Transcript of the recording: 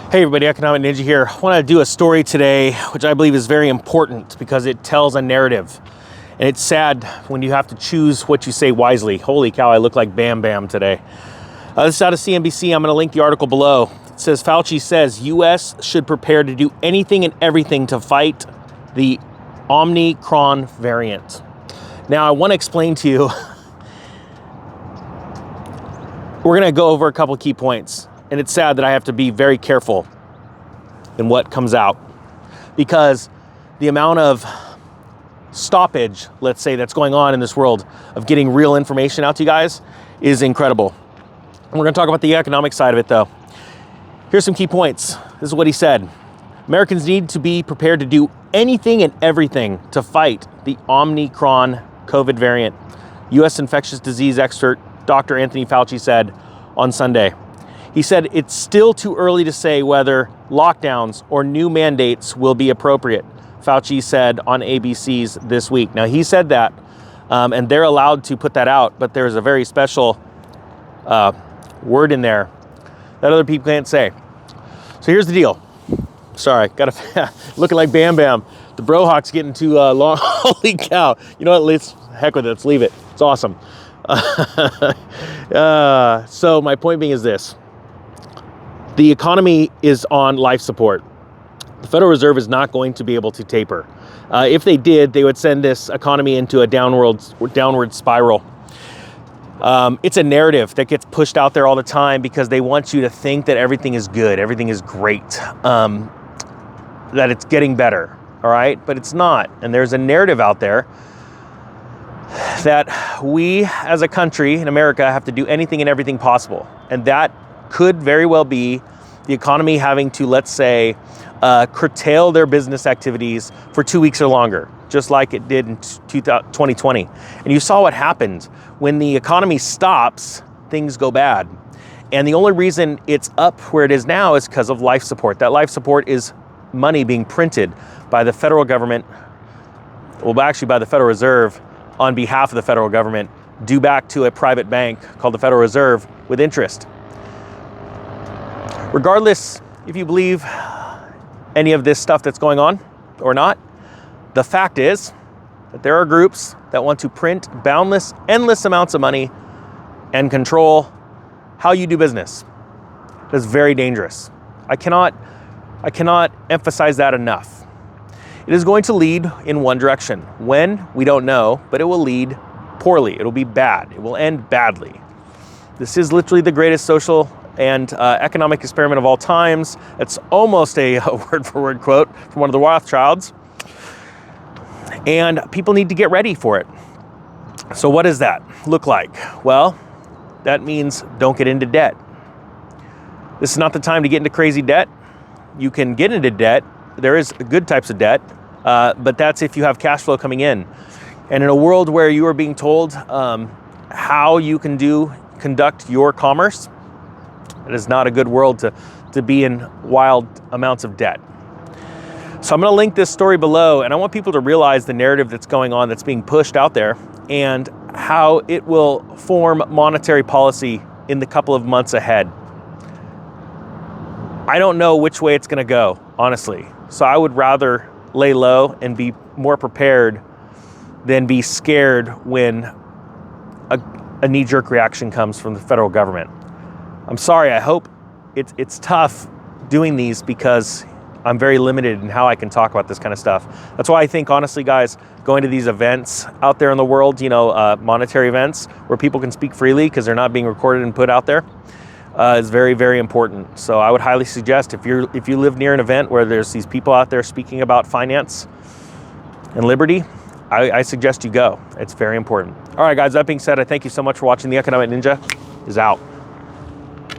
Hey everybody, Economic Ninja here. I want to do a story today, which I believe is very important because it tells a narrative. And it's sad when you have to choose what you say wisely. Holy cow, I look like Bam Bam today. This is out of CNBC. I'm going to link the article below. It says, Fauci says U.S. should prepare to do anything and everything to fight the Omicron variant. Now, I want to explain to you, we're going to go over a couple key points. And it's sad that I have to be very careful in what comes out because the amount of stoppage, let's say, that's going on in this world of getting real information out to you guys is incredible. And we're going to talk about the economic side of it, though. Here's some key points. This is what he said. Americans need to be prepared to do anything and everything to fight the Omicron COVID variant. U.S. infectious disease expert Dr. Anthony Fauci said on Sunday. He said it's still too early to say whether lockdowns or new mandates will be appropriate, Fauci said on ABC's This Week. Now, he said that, and they're allowed to put that out, but there's a very special word in there that other people can't say. So here's the deal. Sorry, looking like Bam Bam. The Brohawk's getting too long. Holy cow. You know what? Let's heck with it. Let's leave it. It's awesome. So my point being is this. The economy is on life support. The Federal Reserve is not going to be able to taper. If they did, they would send this economy into a downward spiral. It's a narrative that gets pushed out there all the time because they want you to think that everything is good, everything is great, that it's getting better, all right? But it's not. And there's a narrative out there that we as a country in America have to do anything and everything possible. And that could very well be the economy having to, let's say, curtail their business activities for 2 weeks or longer, just like it did in 2020. And you saw what happened. When the economy stops, things go bad. And the only reason it's up where it is now is because of life support. That life support is money being printed by the federal government, well, actually by the Federal Reserve on behalf of the federal government, due back to a private bank called the Federal Reserve with interest. Regardless if you believe any of this stuff that's going on or not, the fact is that there are groups that want to print boundless, endless amounts of money and control how you do business. That's very dangerous. I cannot emphasize that enough. It is going to lead in one direction. When, we don't know, but it will lead poorly. It will be bad. It will end badly. This is literally the greatest social and economic experiment of all times. It's almost a word-for-word quote from one of the Rothschilds. And people need to get ready for it. So what does that look like? Well, that means don't get into debt. This is not the time to get into crazy debt. You can get into debt. There is good types of debt, but that's if you have cash flow coming in. And in a world where you are being told how you can conduct your commerce, it is not a good world to be in wild amounts of debt. So I'm going to link this story below, and I want people to realize the narrative that's going on, that's being pushed out there, and how it will form monetary policy in the couple of months ahead. I don't know which way it's going to go, honestly. So I would rather lay low and be more prepared than be scared when a knee-jerk reaction comes from the federal government. I'm sorry, I hope it's tough doing these because I'm very limited in how I can talk about this kind of stuff. That's why I think, honestly, guys, going to these events out there in the world, monetary events where people can speak freely because they're not being recorded and put out there, is very, very important. So I would highly suggest if you live near an event where there's these people out there speaking about finance and liberty, I suggest you go. It's very important. All right, guys, that being said, I thank you so much for watching. The Economic Ninja is out.